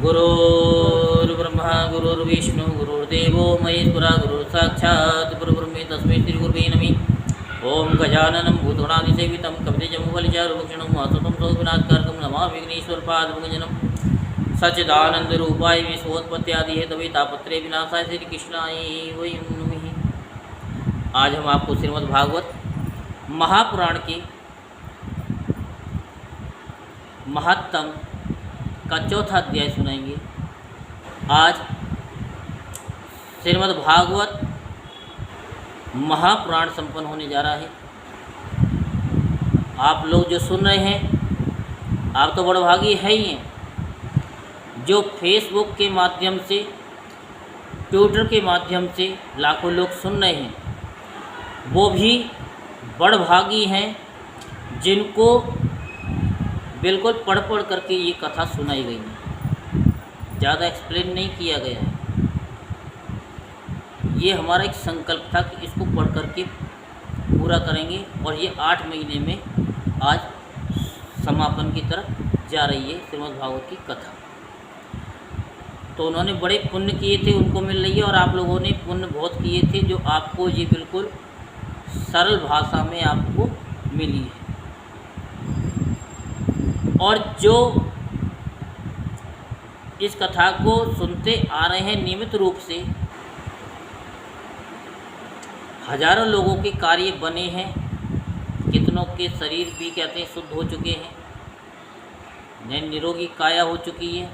गुरुर्ब्रह्मा गुरुर्विष्णु गुरुर्देवो महेश्वरा गुरुर्साक्षात् परब्रह्म तस्मै श्रीगुरुवे नमः। ओं गजाननं भूतगणादिसेवितं कपितजम्बुफलचारुभक्षणं वासुतं सौविनाशकारकं नमामि विघ्नेश्वरपादभञ्जनं। सच्चिदानन्दरूपाय विश्वोत्पत्त्यादिहेतवे तापत्रय विनाशाय श्रीकृष्णाय वयं नमः। आज हम आपको श्रीमद् भागवत महापुराण के महत्तम का चौथा अध्याय सुनाएंगे। आज श्रीमद् भागवत महापुराण संपन्न होने जा रहा है। आप लोग जो सुन रहे हैं, आप तो बड़भागी है ही हैं। जो फेसबुक के माध्यम से, ट्विटर के माध्यम से लाखों लोग सुन रहे हैं, वो भी बड़भागी हैं जिनको बिल्कुल पढ़ करके ये कथा सुनाई गई है। ज़्यादा एक्सप्लेन नहीं किया गया है। ये हमारा एक संकल्प था कि इसको पढ़ करके पूरा करेंगे और ये 8 महीने में आज समापन की तरफ जा रही है श्रीमद् भागवत की कथा। तो उन्होंने बड़े पुण्य किए थे, उनको मिल रही है, और आप लोगों ने पुण्य बहुत किए थे जो आपको ये बिल्कुल सरल भाषा में आपको मिली है। और जो इस कथा को सुनते आ रहे हैं नियमित रूप से, हजारों लोगों के कार्य बने हैं, कितनों के शरीर भी कहते हैं शुद्ध हो चुके हैं, नई निरोगी काया हो चुकी है,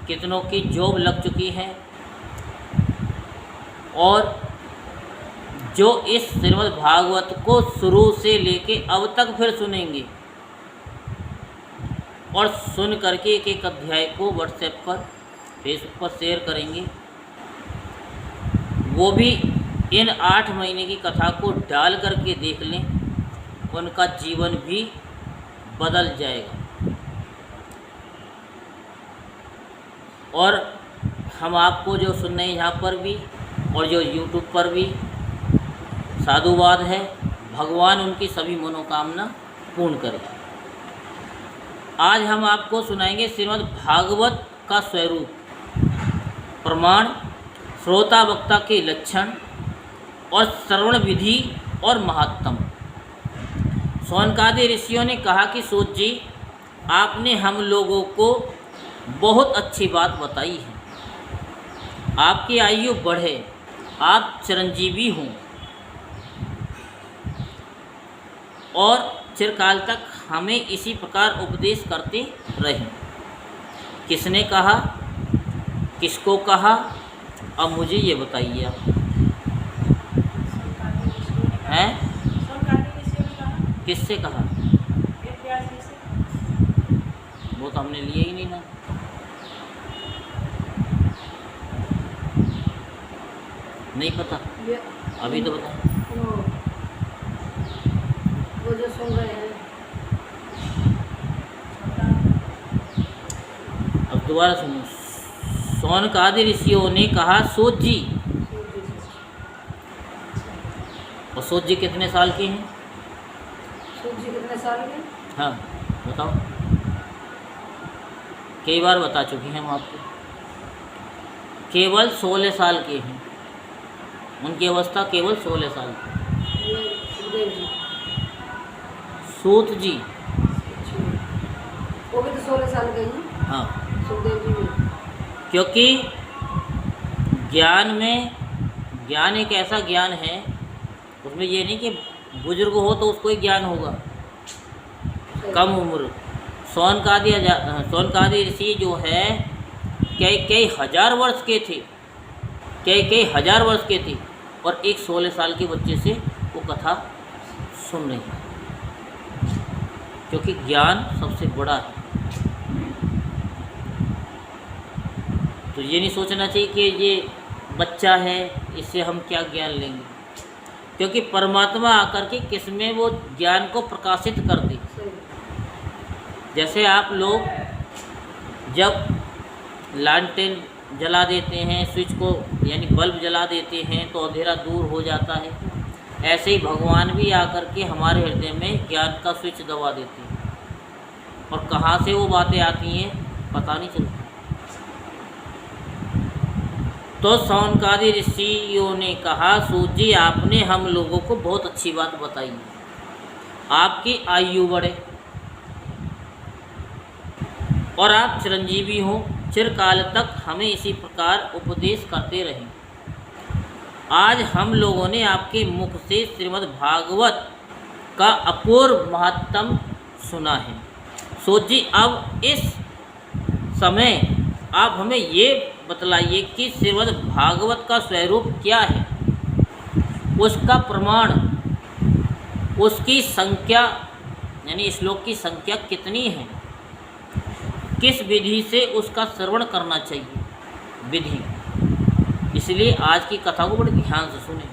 कितनों की जॉब लग चुकी है। और जो इस श्रीमद् भागवत को शुरू से लेके अब तक फिर सुनेंगे और सुन करके एक एक अध्याय को व्हाट्सएप पर, फेसबुक पर शेयर करेंगे, वो भी इन 8 महीने की कथा को डाल करके देख लें, उनका जीवन भी बदल जाएगा। और हम आपको जो सुन रहे हैं यहाँ पर भी और जो यूट्यूब पर भी, साधुवाद है, भगवान उनकी सभी मनोकामना पूर्ण करे। आज हम आपको सुनाएंगे श्रीमद् भागवत का स्वरूप, प्रमाण, श्रोता वक्ता के लक्षण और श्रवण विधि और महात्म। शौनकादि ऋषियों ने कहा कि सूत जी, आपने हम लोगों को बहुत अच्छी बात बताई है। आपकी आयु बढ़े, आप चिरंजीवी हों और चिरकाल तक हमें इसी प्रकार उपदेश करते रहें। किसने कहा, किसको कहा, अब मुझे ये बताइए आप। हैं? किससे कहा? वो तो हमने लिया ही नहीं ना। नहीं पता, अभी तो बता। वो जो सुन रहे हैं। अब दोबारा सुनो। शौनकादि ऋषियों ने कहा सूत जी, और सूत जी कितने साल के हैं? सूत जी कितने साल के? हाँ बताओ। कई बार बता चुके हैं हम आपको। केवल 16 साल के हैं। उनकी अवस्था केवल 16 साल की। सूत जी वो भी तो 16 साल के हैं। हाँ, सुखदेव जी भी। क्योंकि ज्ञान में, ज्ञान एक ऐसा ज्ञान है, उसमें ये नहीं कि बुजुर्ग हो तो उसको ही ज्ञान होगा। कम उम्र शौनकादि ऋषि जो है कई हजार वर्ष के थे, कई हजार वर्ष के थे, और एक 16 साल के बच्चे से वो कथा सुन रहे हैं। क्योंकि ज्ञान सबसे बड़ा है। तो ये नहीं सोचना चाहिए कि ये बच्चा है, इससे हम क्या ज्ञान लेंगे, क्योंकि परमात्मा आकर के किसमें वो ज्ञान को प्रकाशित कर दे। जैसे आप लोग जब लालटेन जला देते हैं, स्विच को यानी बल्ब जला देते हैं तो अंधेरा दूर हो जाता है, ऐसे ही भगवान भी आकर के हमारे हृदय में ज्ञान का स्विच दबा देते हैं। और कहाँ से वो बातें आती हैं? पता नहीं चलता। तो शौनकादि ऋषियों ने कहा, सूत जी आपने हम लोगों को बहुत अच्छी बात बताई, आपकी आयु बढ़े और आप चिरंजीवी हों, चिरकाल तक हमें इसी प्रकार उपदेश करते रहें। आज हम लोगों ने आपके मुख से श्रीमद् भागवत का अपूर्व महात्म सुना है। सूत जी अब इस समय आप हमें ये बतलाइए कि श्रीमद् भागवत का स्वरूप क्या है, उसका प्रमाण, उसकी संख्या यानी श्लोक की संख्या कितनी है, किस विधि से उसका श्रवण करना चाहिए, विधि। इसलिए आज की कथा को बड़े ध्यान से सुने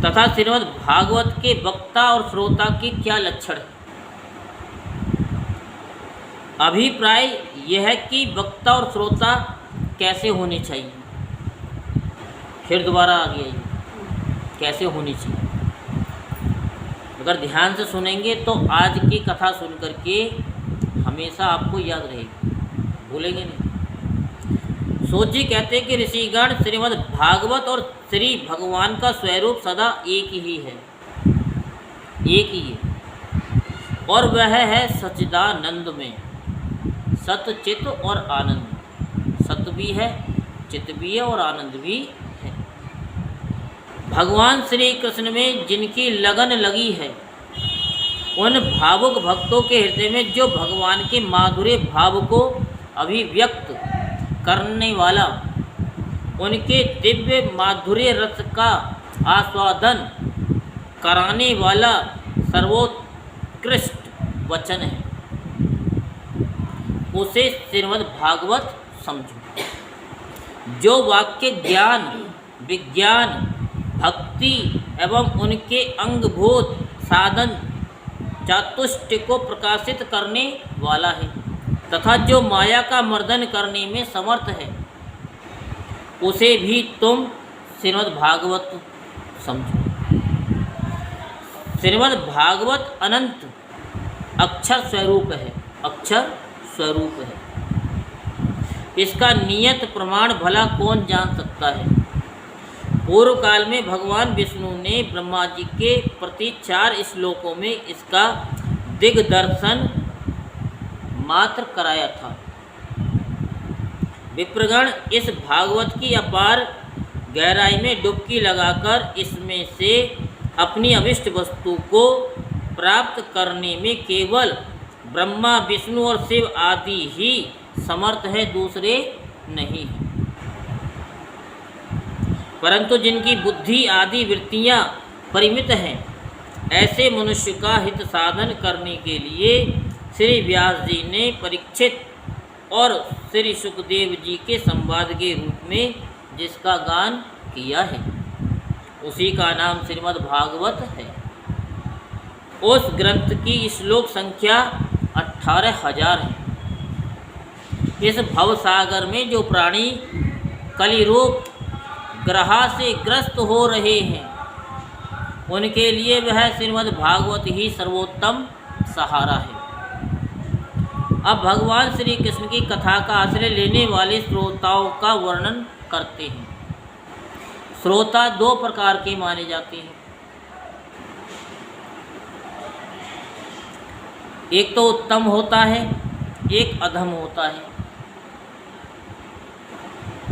तथा श्रीमद् भागवत के वक्ता और श्रोता के क्या लक्षण है। अभिप्राय यह है कि वक्ता और श्रोता कैसे होने चाहिए। फिर दोबारा आ गया, कैसे होनी चाहिए। अगर ध्यान से सुनेंगे तो आज की कथा सुन करके हमेशा आपको याद रहेगी, भूलेंगे नहीं। सूत जी कहते हैं कि ऋषिगण श्रीमद् भागवत और श्री भगवान का स्वरूप सदा एक ही है, एक ही है, और वह है सच्चिदानंद में। सत, चित और आनंद, सत भी है, चित भी है और आनंद भी है। भगवान श्री कृष्ण में जिनकी लगन लगी है, उन भावुक भक्तों के हृदय में जो भगवान के माधुर्य भाव को अभिव्यक्त करने वाला, उनके दिव्य माधुर्य रस का आस्वादन कराने वाला सर्वोत्कृष्ट वचन है, उसे श्रीमद् भागवत समझो। जो वाक्य ज्ञान, विज्ञान, भक्ति एवं उनके अंगभूत साधन चातुष्ट को प्रकाशित करने वाला है तथा जो माया का मर्दन करने में समर्थ है, उसे भी तुम श्रीमद् भागवत समझो। श्रीमद् भागवत अनंत अक्षर स्वरूप है, अक्षर स्वरूप है। इसका नियत प्रमाण भला कौन जान सकता है। पूर्व काल में भगवान विष्णु ने ब्रह्मा जी के प्रति 4 श्लोकों में इसका दिग्दर्शन मात्र कराया था। विप्रगण इस भागवत की अपार गहराई में डुबकी लगाकर इसमें से अपनी अभिष्ट वस्तु को प्राप्त करने में केवल ब्रह्मा, विष्णु और शिव आदि ही समर्थ है, दूसरे नहीं हैं। परंतु जिनकी बुद्धि आदि वृत्तियां परिमित हैं, ऐसे मनुष्य का हित साधन करने के लिए श्री व्यास जी ने परीक्षित और श्री सुखदेव जी के संवाद के रूप में जिसका गान किया है, उसी का नाम श्रीमद् भागवत है। उस ग्रंथ की श्लोक संख्या 18,000 है। इस भवसागर में जो प्राणी कलिरूप ग्रहा से ग्रस्त हो रहे हैं, उनके लिए वह श्रीमद् भागवत ही सर्वोत्तम सहारा है। अब भगवान श्री कृष्ण की कथा का आश्रय लेने वाले श्रोताओं का वर्णन करते हैं। श्रोता 2 प्रकार के माने जाते हैं। एक तो उत्तम होता है, एक अधम होता है।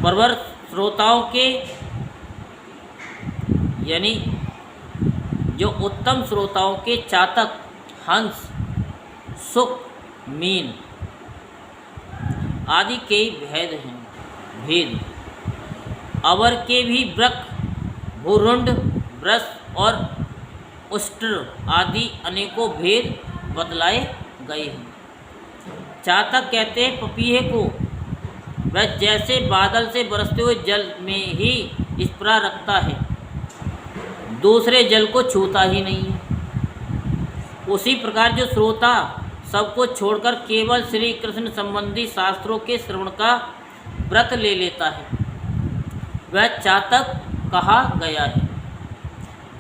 परवर श्रोताओं के यानी जो उत्तम श्रोताओं के चातक, हंस, सुक, मीन आदि के भेद हैं, भेद। अवर के भी वृक, भूरुंड, वृष और उष्ट्र आदि अनेकों भेद बतलाए गए हैं। चातक कहते हैं पपीहे को, वह जैसे बादल से बरसते हुए जल में ही स्प्रा रखता है, दूसरे जल को छूता ही नहीं है। उसी प्रकार जो श्रोता सबको छोड़कर केवल श्री कृष्ण संबंधी शास्त्रों के श्रवण का व्रत ले लेता है, वह चातक कहा गया है।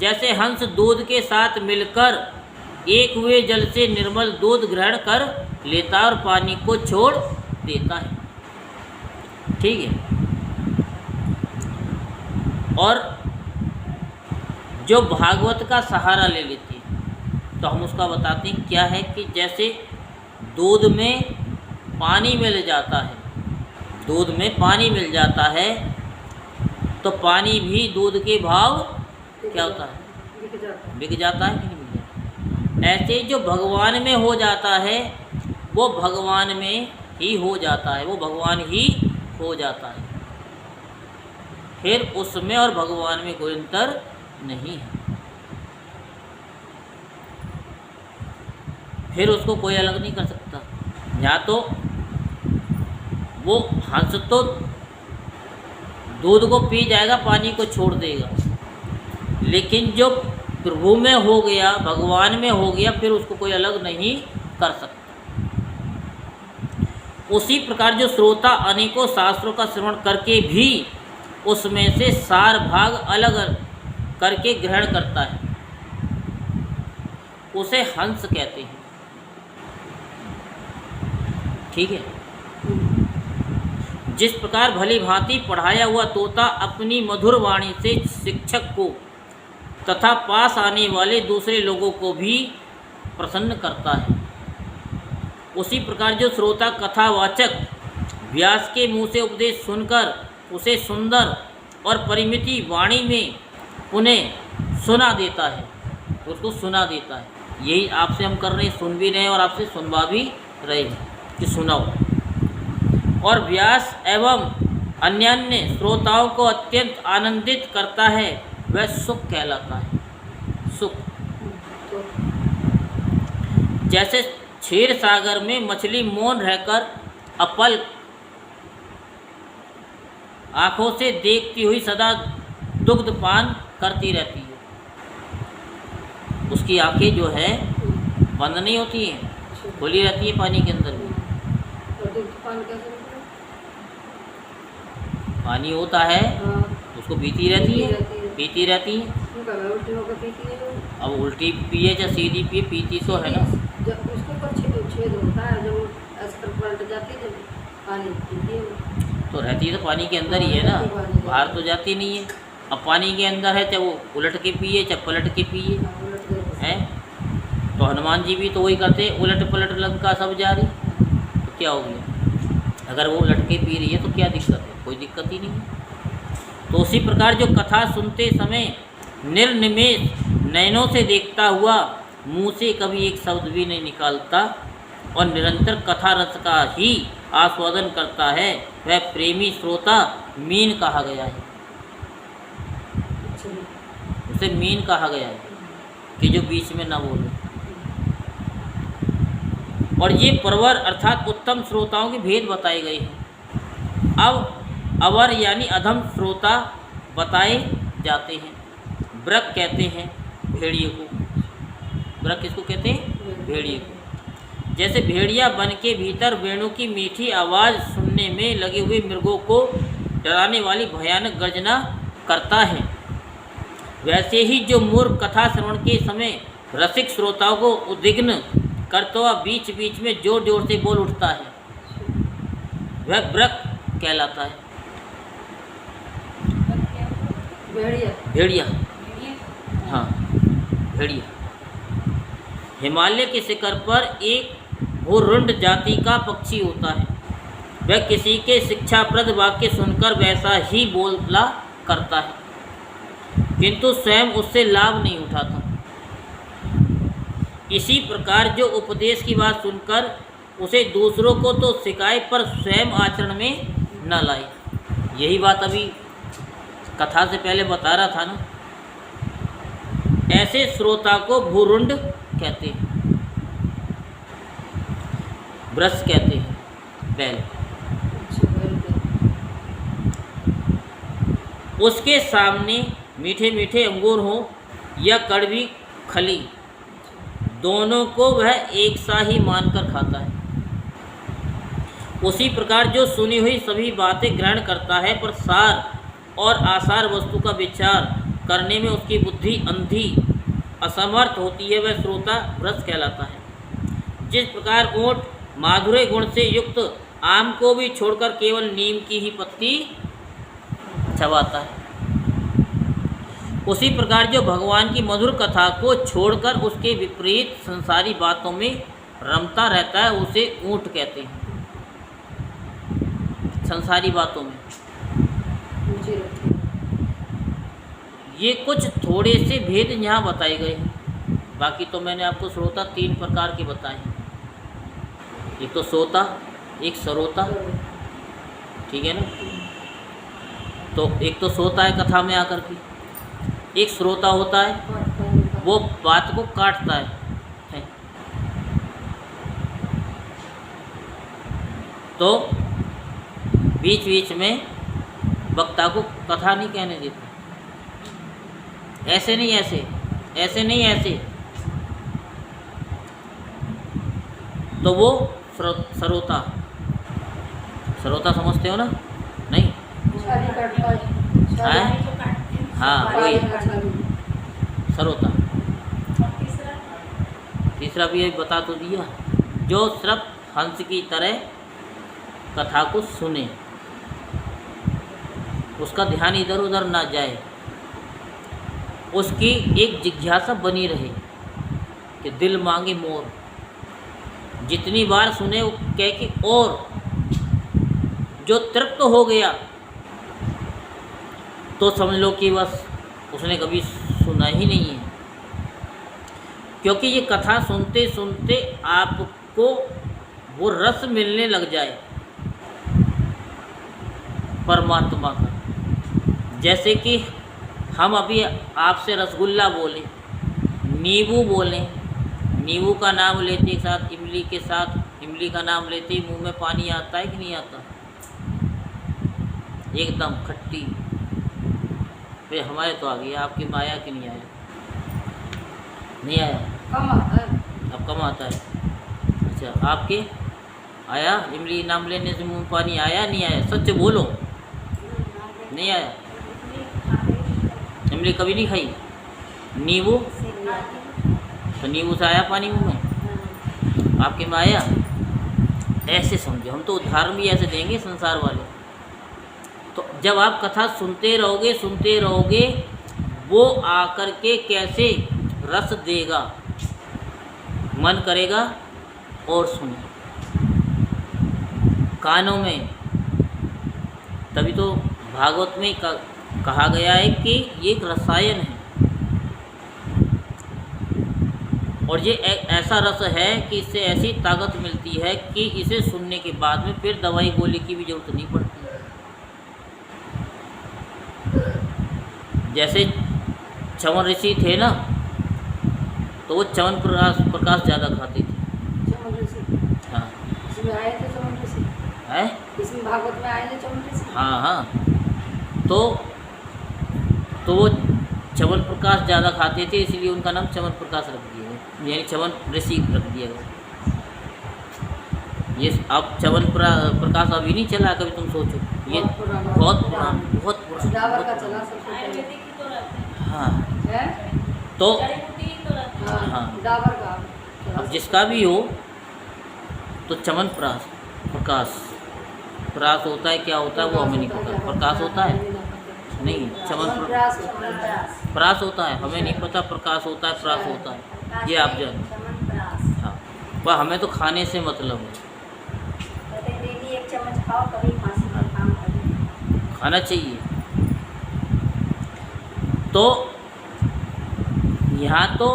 जैसे हंस दूध के साथ मिलकर एक हुए जल से निर्मल दूध ग्रहण कर लेता और पानी को छोड़ देता है। ठीक है। और जो भागवत का सहारा ले लेती है तो हम उसका बताते हैं क्या है कि जैसे दूध में पानी मिल जाता है, दूध में पानी मिल जाता है तो पानी भी दूध के भाव क्या होता है, बिक जाता है। बिक जाता है कि नहीं बिक जाता। ऐसे जो भगवान में हो जाता है वो भगवान में ही हो जाता है, वो भगवान ही हो जाता है। फिर उसमें और भगवान में कोई अंतर नहीं है, फिर उसको कोई अलग नहीं कर सकता। या तो वो हंस तो दूध को पी जाएगा, पानी को छोड़ देगा, लेकिन जो प्रभु में हो गया, भगवान में हो गया, फिर उसको कोई अलग नहीं कर सकता। उसी प्रकार जो श्रोता अनेकों शास्त्रों का श्रवण करके भी उसमें से सार भाग अलग करके ग्रहण करता है, उसे हंस कहते हैं। ठीक है। जिस प्रकार भली भांति पढ़ाया हुआ तोता अपनी मधुर वाणी से शिक्षक को तथा पास आने वाले दूसरे लोगों को भी प्रसन्न करता है, उसी प्रकार जो श्रोता कथावाचक व्यास के मुँह से उपदेश सुनकर उसे सुंदर और परिमिति वाणी में उन्हें सुना देता है, उसको सुना देता है। यही आपसे हम कर रहे हैं, सुन भी रहे हैं और आपसे सुनवा भी रहे हैं कि सुनाओ। और व्यास एवं अन्य श्रोताओं को अत्यंत आनंदित करता है, वह सुख कहलाता है। सुख तो जैसे क्षीर सागर में मछली मौन रहकर अपल आँखों से देखती हुई सदा दुग्ध पान करती रहती है, उसकी आंखें जो है बंद नहीं होती हैं, खुली रहती है पानी के अंदर भी। और दूध पान कैसे होता है? पानी होता है हाँ, उसको पीती रहती है, पीती रहती है। पीती रहती है। उनका मैं उल्टी होकर पीती है वो। अब उल्टी पिए या सीधी पिए, पीती तो है ना। जब उसके ऊपर छेद होता है, जब ऐसे कर पलट जाती है, जब पानी पीती है वो। तो रहती है तो पानी के अंदर ही है ना, बाहर तो जाती नहीं है। अब पानी के अंदर है, चाहे वो उलट के पिए चाहे पलट के पिए, हाँ, उलट गई। हैं। तो हनुमान जी भी तो वही करते, उलट पलट लंका सब जारी। तो क्या हो गया, अगर वो उलट के पी रही है तो क्या दिक्कत है, कोई दिक्कत ही नहीं है। तो उसी प्रकार जो कथा सुनते समय निर्निमेष नयनों से देखता हुआ मुंह से कभी एक शब्द भी नहीं निकालता और निरंतर कथा रस का ही आस्वादन करता है, वह प्रेमी श्रोता मीन कहा गया है। अच्छा। उसे मीन कहा गया है कि जो बीच में ना बोले। और ये परवर अर्थात उत्तम श्रोताओं के भेद बताए गए हैं। अब अवर यानी अधम श्रोता बताए जाते हैं। ब्रक कहते हैं भेड़िए को। ब्रक किसको कहते हैं? भेड़िए को। जैसे भेड़िया वन के भीतर वेणु की मीठी आवाज़ सुनने में लगे हुए मृगों को डराने वाली भयानक गर्जना करता है, वैसे ही जो मूर्ख कथा श्रवण के समय रसिक श्रोताओं को उद्विग्न करता हुआ बीच बीच में जोर जोर से बोल उठता है, वह ब्रक कहलाता है। भेड़िया। भेड़िया, हाँ भेड़िया। हिमालय के शिखर पर एक भूरुंड जाति का पक्षी होता है। वह किसी के शिक्षाप्रद वाक्य सुनकर वैसा ही बोला करता है, किंतु स्वयं उससे लाभ नहीं उठाता। इसी प्रकार जो उपदेश की बात सुनकर उसे दूसरों को तो सिखाए पर स्वयं आचरण में न लाए। यही बात अभी कथा से पहले बता रहा था ना। ऐसे श्रोता को भूरुंड कहते हैं, ब्रश कहते हैं, बैल। उसके सामने मीठे मीठे अंगूर हो या कड़वी खली, दोनों को वह एक सा ही मानकर खाता है। उसी प्रकार जो सुनी हुई सभी बातें ग्रहण करता है पर सार और आसार वस्तु का विचार करने में उसकी बुद्धि अंधी असमर्थ होती है, वह श्रोता रस कहलाता है। जिस प्रकार ऊँट माधुर्य गुण से युक्त आम को भी छोड़कर केवल नीम की ही पत्ती चबाता है। उसी प्रकार जो भगवान की मधुर कथा को छोड़कर उसके विपरीत संसारी बातों में रमता रहता है उसे ऊंट कहते हैं। संसारी बातों में ऊंचे रखते हैं। ये कुछ थोड़े से भेद यहाँ बताए गए हैं। बाकी तो मैंने आपको श्रोता 3 प्रकार के बताए हैं। एक तो श्रोता, एक सरोता, ठीक है ना। तो एक तो श्रोता है कथा में आकर के, एक श्रोता होता है वो बात को काटता है। तो बीच बीच में वक्ता को कथा नहीं कहने देता। ऐसे नहीं, ऐसे ऐसे नहीं, ऐसे। तो वो सरोता, सरोता समझते हो ना? नहीं? हैं? हाँ वही सरोता। तीसरा भी यही बता तो दिया, जो सिर्फ हंस की तरह कथा को सुने, उसका ध्यान इधर उधर ना जाए, उसकी एक जिज्ञासा बनी रहे कि दिल मांगे मोर। जितनी बार सुने वो कहे कि और, जो तृप्त हो गया तो समझ लो कि बस उसने कभी सुना ही नहीं है। क्योंकि ये कथा सुनते सुनते आपको वो रस मिलने लग जाए परमात्मा का। जैसे कि हम अभी आपसे रसगुल्ला बोले, नींबू बोले, नींबू का नाम लेते एक साथ इमली के साथ, इमली का नाम लेते ही मुंह में पानी आता है कि नहीं आता? एकदम खट्टी। फिर हमारे तो आ गया, आपकी में आया कि नहीं आया? नहीं आया, कम आता है। अब कम आता है। अच्छा, आपके आया? इमली नाम लेने से मुंह में पानी आया नहीं आया? सच बोलो, नहीं आया? इमली कभी नहीं खाई? नींबू? तो नींबू से आया पानी मुंह में? आपके में आया? ऐसे समझो, हम तो उदाहरण भी ऐसे देंगे संसार वाले। तो जब आप कथा सुनते रहोगे वो आकर के कैसे रस देगा, मन करेगा और सुने कानों में। तभी तो भागवत में कहा गया है कि ये एक रसायन है, और ये एक ऐसा रस है कि इससे ऐसी ताकत मिलती है कि इसे सुनने के बाद में फिर दवाई गोली की भी जरूरत नहीं पड़ती। जैसे चवन ऋषि थे ना, तो वो चवन प्रकाश ज़्यादा खाते थे। चमन ऋषि, हाँ इसमें आए थे चमन ऋषि, है, इसमें भागवत में आए थे चमन ऋषि। हाँ हाँ। तो वो चवन प्रकाश ज़्यादा खाते थे, इसलिए उनका नाम चवन प्रकाश रख दिया गया, यानी चवन ऋषि रख दिया गया। ये अब चवन प्रकाश अभी नहीं चला, कभी तुम सोचो, ये बहुत पुराना। डाबर का चला सबसे पहले। हाँ है? तो हाँ, हाँ। डाबर का चला। अब जिसका भी हो, तो चमन प्रकाश होता है, क्या होता है वो हमें नहीं पता। प्रकाश होता है नहीं, चमन प्रास होता है, हमें नहीं पता। प्रकाश होता है, प्रास होता है, ये आप जानो। हाँ, पर हमें तो खाने से मतलब है, डेली 1 चम्मच खाओ, कभी खांसी का काम करो, खाना चाहिए। तो यहाँ तो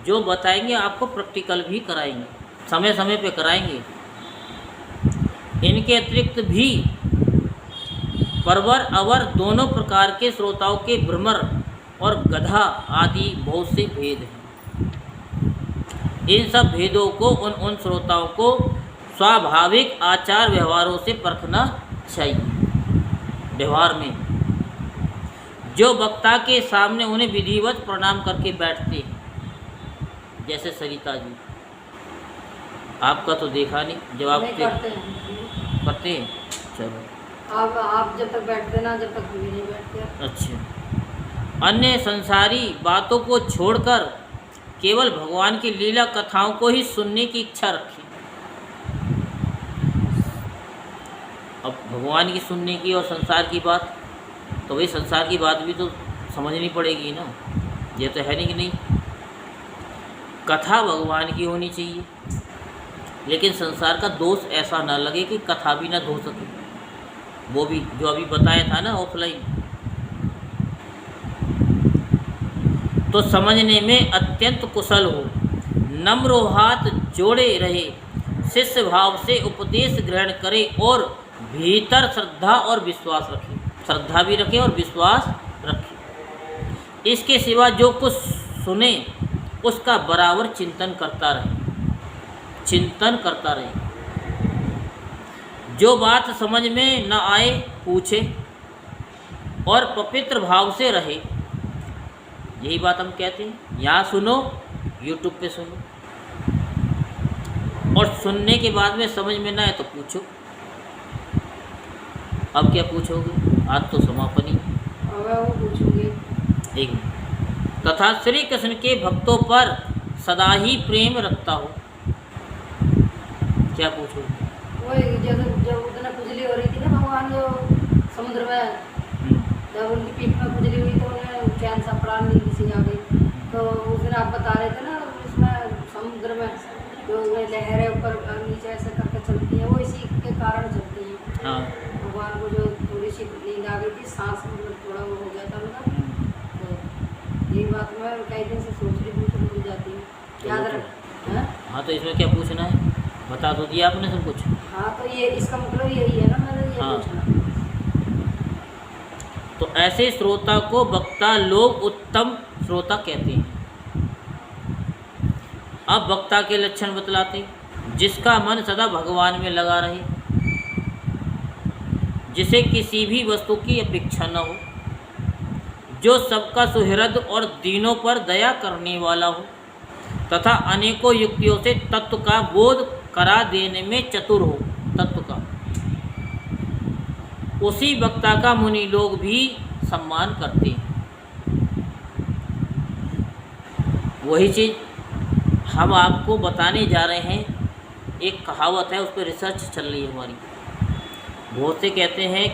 जो बताएंगे आपको प्रैक्टिकल भी कराएंगे, समय समय पे कराएंगे। इनके अतिरिक्त भी परवर अवर दोनों प्रकार के श्रोताओं के भ्रमर और गधा आदि बहुत से भेद हैं। इन सब भेदों को उन श्रोताओं को स्वाभाविक आचार व्यवहारों से परखना चाहिए। व्यवहार में जो वक्ता के सामने उन्हें विधिवत प्रणाम करके बैठते हैं, जैसे सरिता जी, आपका तो देखा नहीं, जब आप नहीं करते हैं। चलो, आप जब तक बैठते ना, जब तक हम भी नहीं बैठते। अच्छा। अन्य संसारी बातों को छोड़कर केवल भगवान की लीला कथाओं को ही सुनने की इच्छा रखें। अब भगवान की सुनने की और संसार की बात, तो भाई संसार की बात भी तो समझनी पड़ेगी ना, ये तो है नहीं कि नहीं। कथा भगवान की होनी चाहिए, लेकिन संसार का दोष ऐसा ना लगे कि कथा भी ना धो सके। वो भी जो अभी बताया था ना ऑफलाइन, तो समझने में अत्यंत कुशल हो, नम्र हो, हाथ जोड़े रहे, शिष्य भाव से उपदेश ग्रहण करे और भीतर श्रद्धा और विश्वास रखे। श्रद्धा भी रखे और विश्वास रखे। इसके सिवा जो कुछ सुने उसका बराबर चिंतन करता रहे, चिंतन करता रहे। जो बात समझ में न आए पूछे और पवित्र भाव से रहे। यही बात हम कहते हैं, यहाँ सुनो, यूट्यूब पे सुनो, और सुनने के बाद में समझ में ना आए तो पूछो। अब क्या पूछोगे, आज तो समापन ही। और वो पूछूंगी एक मिनट। तथा श्री कृष्ण के भक्तों पर सदा ही प्रेम रखता हो। क्या पूछोगे? वही जब उतना खुजली हो रही थी ना भगवान जो समुद्र में, जब उनकी पीठ में खुजली हुई तो उन्हें चैन सा प्राण नींद सी आ गई। तो उस दिन आप बता रहे थे ना, इसमें समुद्र में जो लहरें ऊपर नीचे ऐसे करके चलती हैं, वो इसी के कारण चलती हैं। हाँ। भगवान को जो थोड़ी सी नींद आ गई थी, सांस में थोड़ा वो हो गया था उनका। तो यही बात मैं कई दिन से सोच रही हूँ, तो भूल जाती हूँ, याद रख। हाँ, तो इसमें क्या पूछना है, बता तो दिया आपने सब कुछ। हाँ, तो ये इसका मतलब यही है ना, मैंने ये हाँ। पूछना। तो ऐसे श्रोता को वक्ता लोग उत्तम श्रोता कहते हैं। अब वक्ता के लक्षण बतलाते, जिसका मन सदा भगवान में लगा रहे, जिसे किसी भी वस्तु की अपेक्षा न हो, जो सबका सुहृद और दीनों पर दया करने वाला हो, तथा अनेकों युक्तियों से तत्व का बोध करा देने में चतुर हो। तत्व का, उसी वक्ता का मुनि लोग भी सम्मान करते हैं। वही चीज़ हम आपको बताने जा रहे हैं। एक कहावत है, उस पर रिसर्च चल रही है हमारी। बहुत से कहते हैं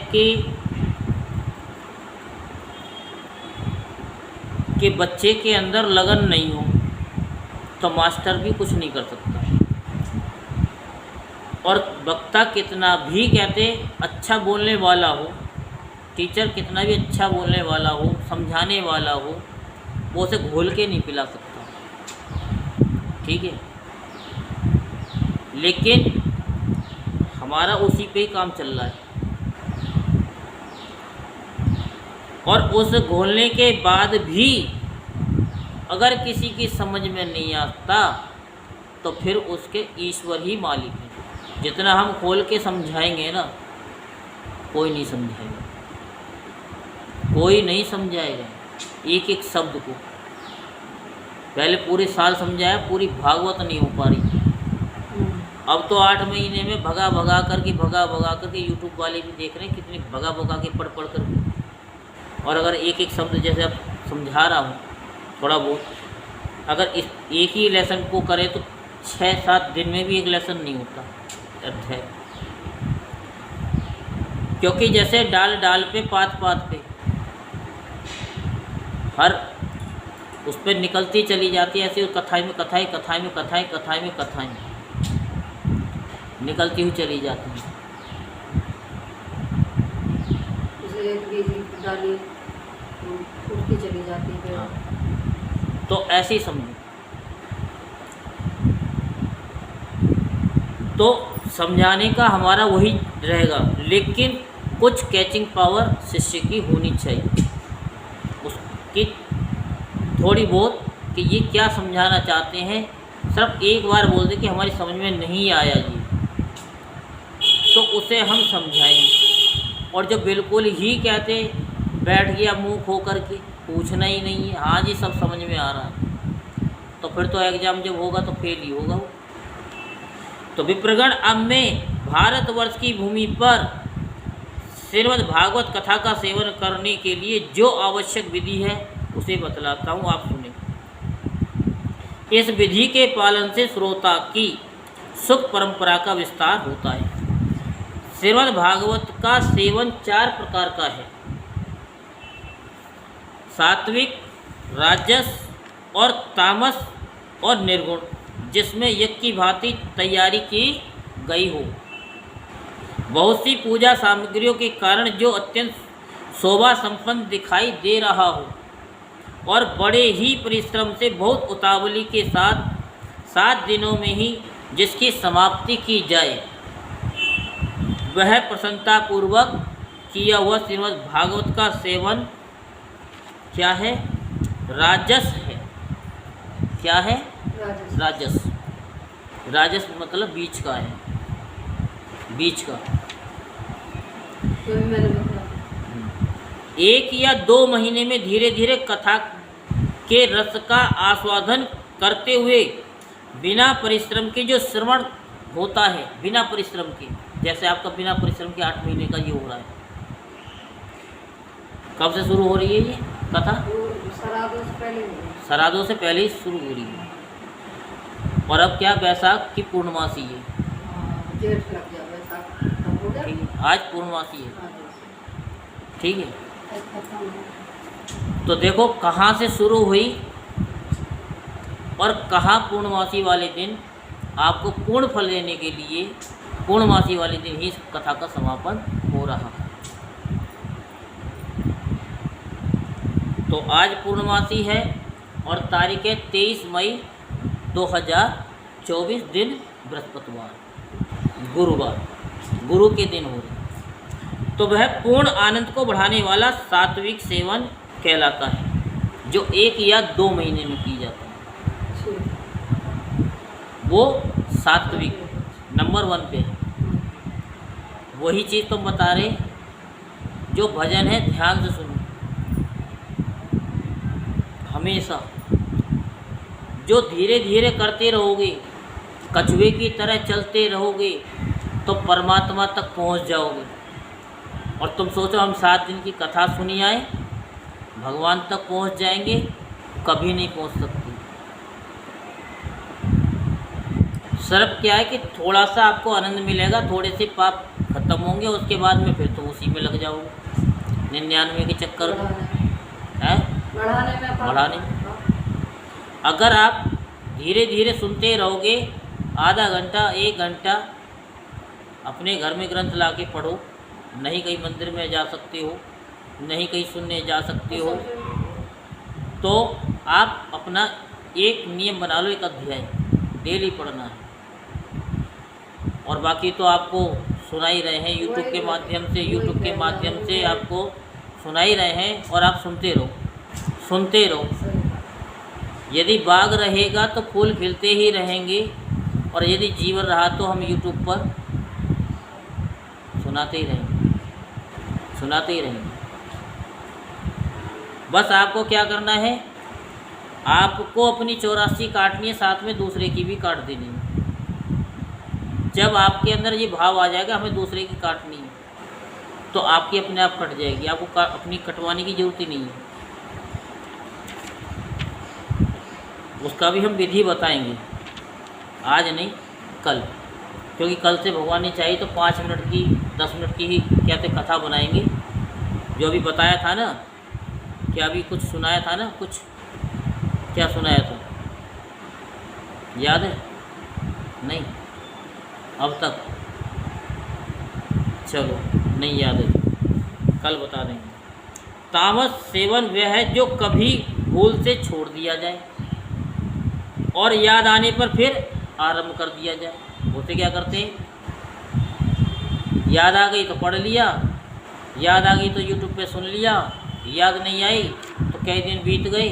कि बच्चे के अंदर लगन नहीं हो तो मास्टर भी कुछ नहीं कर सकता। और वक्ता कितना भी कहते अच्छा बोलने वाला हो, टीचर कितना भी अच्छा बोलने वाला हो, समझाने वाला हो, वो उसे घोल के नहीं पिला सकता। ठीक है, लेकिन हमारा उसी पे ही काम चल रहा है। और उस घोलने के बाद भी अगर किसी की समझ में नहीं आता तो फिर उसके ईश्वर ही मालिक हैं। जितना हम खोल के समझाएंगे ना, कोई नहीं समझाएगा, कोई नहीं समझाएगा एक एक शब्द को। पहले पूरे साल समझाया, पूरी भागवत नहीं हो पा रही। अब तो 8 महीने में भगा भगा करके यूट्यूब वाले भी देख रहे हैं कितने भगा भगा के पढ़ कर। और अगर एक एक शब्द जैसे अब समझा रहा हूँ थोड़ा बहुत, अगर इस एक ही लेसन को करें तो 6-7 दिन में भी एक लेसन नहीं होता अर्थ है। क्योंकि जैसे डाल डाल पे पात पात पे हर उस पर निकलती चली जाती है, ऐसे कथाएं में कथाएं निकलती हुई चली जाती हैं। उसे एक बीज डाली उठती चली जाती है। हाँ, तो ऐसे ही समझो। तो समझाने का हमारा वही रहेगा, लेकिन कुछ कैचिंग पावर शिष्य की होनी चाहिए, उसकी थोड़ी बहुत, कि ये क्या समझाना चाहते हैं। सिर्फ एक बार बोल दे कि हमारी समझ में नहीं आया जी, तो उसे हम समझाएंगे। और जो बिल्कुल ही कहते बैठ गया मुंह खो कर के, पूछना ही नहीं है, हाँ जी सब समझ में आ रहा है, तो फिर तो एग्ज़ाम जब होगा तो फेल ही होगा वो। तो विप्रगण, अब मैं भारतवर्ष की भूमि पर श्रीमद् भागवत कथा का सेवन करने के लिए जो आवश्यक विधि है उसे बतलाता हूँ, आप सुने। इस विधि के पालन से श्रोता की सुख परंपरा का विस्तार होता है। श्रीमद् भागवत का सेवन 4 प्रकार का है। सात्विक, राजस और तामस और निर्गुण, जिसमें यज्ञ की भांति तैयारी की गई हो। बहुत सी पूजा सामग्रियों के कारण जो अत्यंत शोभा संपन्न दिखाई दे रहा हो और बड़े ही परिश्रम से बहुत उतावली के साथ 7 दिनों में ही जिसकी समाप्ति की जाए, वह प्रसन्नतापूर्वक किया हुआ श्रीमद् भागवत का सेवन क्या है? राजस है। क्या है? राजस। राजस मतलब बीच का है, बीच का। तो भी मैंने बताया 1 या 2 महीने में धीरे धीरे कथा के रस का आस्वादन करते हुए बिना परिश्रम के जो श्रवण होता है, बिना परिश्रम के, जैसे आपका बिना परिश्रम के 8 महीने का ये हो रहा है। कब से शुरू हो रही है ये कथा? वो श्राद्धों से पहले हो गया। श्राद्धों से पहले ही शुरू हो रही है। और अब क्या, बैसाख की पूर्णमासी है। हाँ, जेठ लग गया वैसा तब हो गया। ठीक है, आज पूर्णमासी है। हाँ, ठीक है, खत्म हो। तो देखो कहाँ से शुरू हुई और कहाँ पूर्णमासी वाले दिन आपको पूर्ण फल देने के लिए पूर्णमासी वाले दिन ही इस कथा का समापन हो रहा है। तो आज पूर्णमासी है और तारीख है 23 मई 2024, दिन बृहस्पतिवार, गुरुवार, गुरु के दिन हो रहे। तो वह पूर्ण आनंद को बढ़ाने वाला सात्विक सेवन कहलाता है, जो 1 या 2 महीने में की जाता है। वो सात्विक नंबर 1 पे है। वही चीज़ तुम बता रहे, जो भजन है ध्यान से सुनो। हमेशा जो धीरे धीरे करते रहोगे, कछुए की तरह चलते रहोगे, तो परमात्मा तक पहुंच जाओगे। और तुम सोचो हम 7 दिन की कथा सुनी आए, भगवान तक पहुंच जाएंगे, कभी नहीं पहुंच सकते। सिर्फ क्या है कि थोड़ा सा आपको आनंद मिलेगा, थोड़े से पाप खत्म होंगे, उसके बाद में फिर तो उसी में लग जाओगे 99 के चक्कर में है, बढ़ाने में। अगर आप धीरे धीरे सुनते रहोगे, आधा घंटा 1 घंटा अपने घर में ग्रंथ ला के पढ़ो, नहीं कहीं मंदिर में जा सकते हो, नहीं कहीं सुनने जा सकते हो, तो आप अपना एक नियम बना लो, एक अध्याय डेली पढ़ना है। और बाकी तो आपको सुना ही रहे हैं यूट्यूब के माध्यम से आपको सुना ही रहे हैं, और आप सुनते रहो। यदि बाग रहेगा तो फूल खिलते ही रहेंगे, और यदि जीवन रहा तो हम यूट्यूब पर सुनाते ही रहेंगे। बस आपको क्या करना है, आपको अपनी 84 काटनी है, साथ में दूसरे की भी काट देनी है। जब आपके अंदर ये भाव आ जाएगा हमें दूसरे की काटनी है, तो आपकी अपने आप कट जाएगी, आपको अपनी कटवाने की ज़रूरत ही नहीं है। उसका भी हम विधि बताएंगे, आज नहीं कल, क्योंकि कल से भगवान ने चाहिए तो 5 मिनट की 10 मिनट की ही क्या थे कथा बनाएंगे। जो अभी बताया था ना, क्या अभी कुछ सुनाया था ना, कुछ क्या सुनाया था, याद है? नहीं, अब तक चलो नहीं याद है, कल बता देंगे। तामस सेवन वह है जो कभी भूल से छोड़ दिया जाए और याद आने पर फिर आरंभ कर दिया जाए। होते क्या करते हैं, याद आ गई तो पढ़ लिया, याद आ गई तो यूट्यूब पे सुन लिया, याद नहीं आई तो कई दिन बीत गए,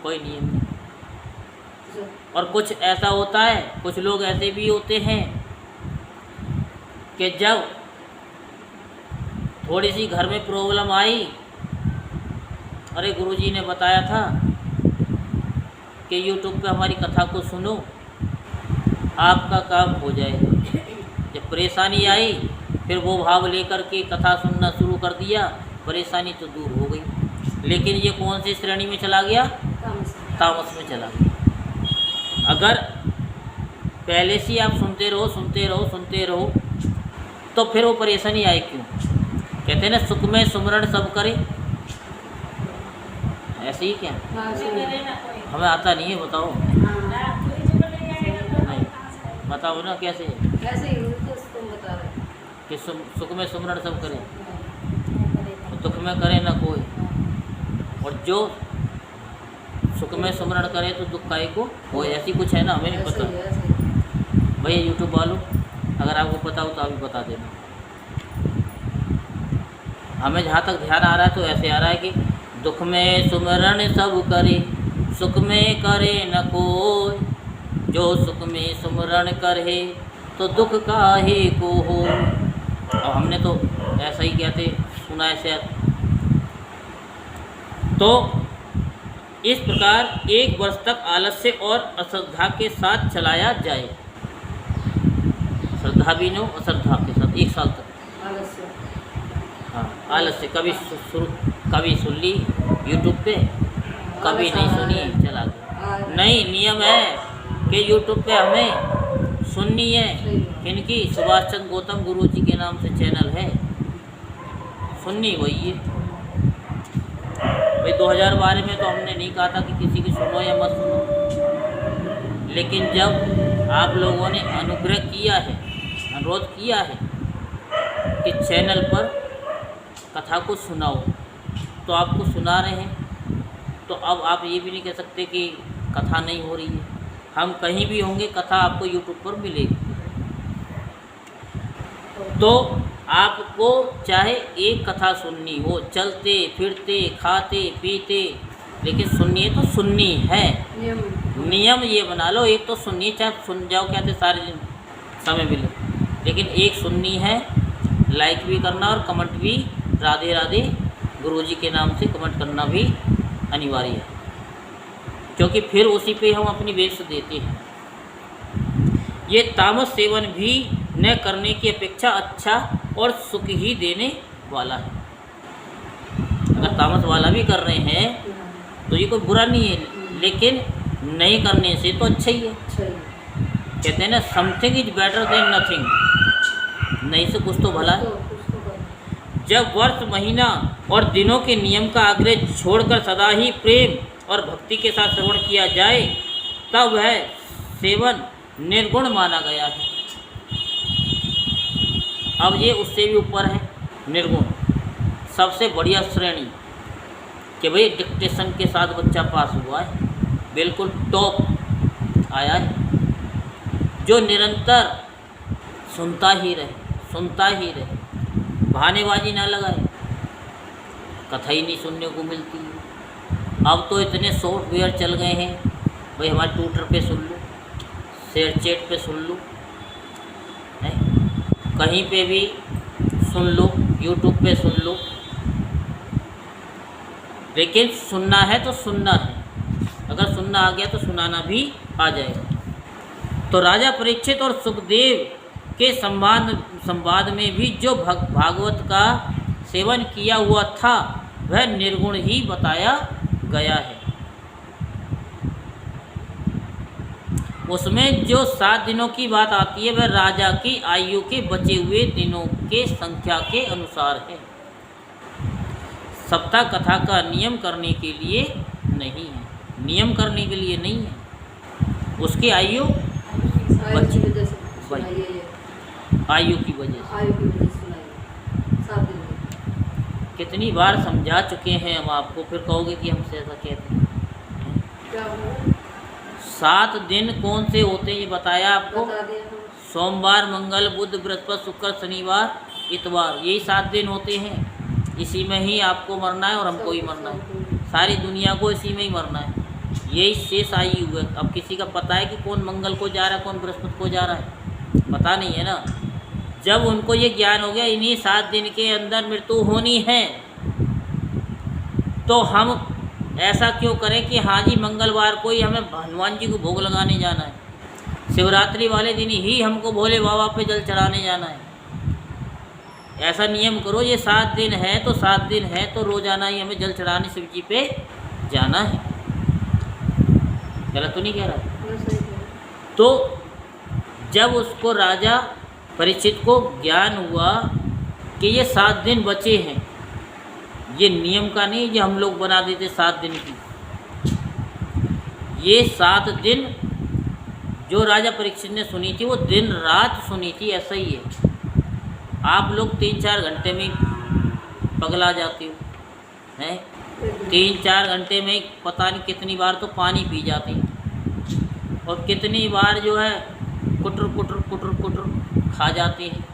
कोई नियम नहीं। और कुछ ऐसा होता है, कुछ लोग ऐसे भी होते हैं कि जब थोड़ी सी घर में प्रॉब्लम आई, अरे गुरुजी ने बताया था कि यूट्यूब पे हमारी कथा को सुनो, आपका काम हो जाएगा। जब परेशानी आई फिर वो भाव लेकर के कथा सुनना शुरू कर दिया, परेशानी तो दूर हो गई, लेकिन ये कौन सी श्रेणी में चला गया? तामस में चला गया। अगर पहले से आप सुनते रहो तो फिर वो परेशानी आए क्यों? कहते हैं ना सुख में सुमरण सब करे, ऐसे ही क्या? हाँ, सही। हमें आता नहीं है, बताओ। हाँ, नहीं बताओ ना कैसे ऐसे ही तो तुम बता रहे कि सुख में सुमरण सब करे, हो। दुख में करे ना कोई। और जो सुख में सुमरण करे तो दुख काहे को हो, ऐसी कुछ है ना, हमें नहीं ऐसे पता। ही, ऐसे ही। भैया यूट्यूब वालों, अगर आपको पता हो तो आप भी बता देना। हमें जहाँ तक ध्यान आ रहा है तो ऐसे आ रहा है कि दुख में सुमरण सब करे, सुख में करे न कोई, जो सुख में सुमरण करे तो दुख काहे को हो। और हमने तो ऐसा ही कहते सुना है शायद। तो इस प्रकार 1 वर्ष तक आलस्य और अश्रद्धा के साथ चलाया जाए। श्रद्धा भी नो, अश्रद्धा के साथ 1 साल तक। आलस्य। हाँ, आलस्य कभी सुन ली यूट्यूब पे, कभी नहीं सुनी, चला गया। नहीं, नियम है कि यूट्यूब पे हमें सुननी है। इनकी सुभाष चंद्र गौतम गुरु जी के नाम से चैनल है, सुननी वही है भाई। 2012 में तो हमने नहीं कहा था कि किसी की सुनो या मत सुनो, लेकिन जब आप लोगों ने अनुग्रह किया है, अनुरोध किया है कि चैनल पर कथा को सुनाओ, तो आपको सुना रहे हैं। तो अब आप ये भी नहीं कह सकते कि कथा नहीं हो रही है। हम कहीं भी होंगे, कथा आपको यूट्यूब पर मिलेगी। तो आपको चाहे एक कथा सुननी हो, चलते फिरते खाते पीते, लेकिन सुननी है तो सुननी है। नियम ये बना लो, एक तो सुननी, चाहे सुन जाओ क्या थे सारे दिन समय मिले, लेकिन एक सुननी है। लाइक भी करना और कमेंट भी, राधे राधे गुरुजी के नाम से कमेंट करना भी अनिवार्य है, क्योंकि फिर उसी पे हम अपनी बेस देते हैं। ये तामस सेवन भी न करने की अपेक्षा अच्छा और सुख ही देने वाला है। अगर तामस वाला भी कर रहे हैं तो ये कोई बुरा नहीं है, लेकिन नहीं करने से तो अच्छा ही है। कहते हैं ना, something is better than nothing, नहीं से कुछ तो भला है। जब वर्ष महीना और दिनों के नियम का आग्रह छोड़कर सदा ही प्रेम और भक्ति के साथ श्रवण किया जाए, तब वह सेवन निर्गुण माना गया है। अब ये उससे भी ऊपर है, निर्गुण सबसे बढ़िया श्रेणी, कि भाई डिक्टेशन के साथ बच्चा पास हुआ है, बिल्कुल टॉप आया है, जो निरंतर सुनता ही रहे, बहानेबाजी ना लगाए, कथा ही नहीं सुनने को मिलती है। अब तो इतने सॉफ्टवेयर चल गए हैं भाई, हमारे ट्विटर पे सुन लो, शेयर चैट पे सुन लो, कहीं पे भी सुन लो, यूट्यूब पे सुन लो, लेकिन सुनना है तो सुनना है। अगर सुनना आ गया तो सुनाना भी आ जाएगा। तो राजा परीक्षित और सुखदेव के संवाद में भी जो भागवत का सेवन किया हुआ था वह निर्गुण ही बताया गया है। उसमें जो 7 दिनों की बात आती है वह राजा की आयु के बचे हुए दिनों के संख्या के अनुसार है। सप्ताह कथा का नियम करने के लिए नहीं है, नियम करने के लिए नहीं है, उसकी आयु आयु की वजह से। कितनी बार समझा चुके हैं हम आपको, फिर कहोगे कि हमसे ऐसा कहते हैं। 7 दिन कौन से होते हैं ये बताया आपको, सोमवार, मंगल, बुध, बृहस्पति, शुक्र, शनिवार, इतवार, यही 7 दिन होते हैं। इसी में ही आपको मरना है और हमको ही मरना है, सारी दुनिया को इसी में ही मरना है। यही शेष आयु है। अब किसी का पता है कि कौन मंगल को जा रहा है, कौन बृहस्पति को जा रहा है, पता नहीं है ना। जब उनको ये ज्ञान हो गया इन्हीं 7 दिन के अंदर मृत्यु होनी है, तो हम ऐसा क्यों करें कि हाँ जी मंगलवार को ही हमें हनुमान जी को भोग लगाने जाना है, शिवरात्रि वाले दिन ही हमको भोले बाबा पे जल चढ़ाने जाना है। ऐसा नियम करो, ये 7 दिन है तो 7 दिन है तो रोजाना ही हमें जल चढ़ाने शिव जी पे जाना है। गलत तो नहीं कह रहा। तो जब उसको राजा परीक्षित को ज्ञान हुआ कि ये 7 दिन बचे हैं। ये नियम का नहीं जो हम लोग बना देते 7 दिन की। ये 7 दिन जो राजा परीक्षित ने सुनी थी वो दिन रात सुनी थी, ऐसा ही है। आप लोग 3-4 घंटे में पगला जाते हो हैं, 3-4 घंटे में पता नहीं कितनी बार तो पानी पी जाते हैं और कितनी बार जो है कुटर कुटर कुटर कुटर खा जाते हैं।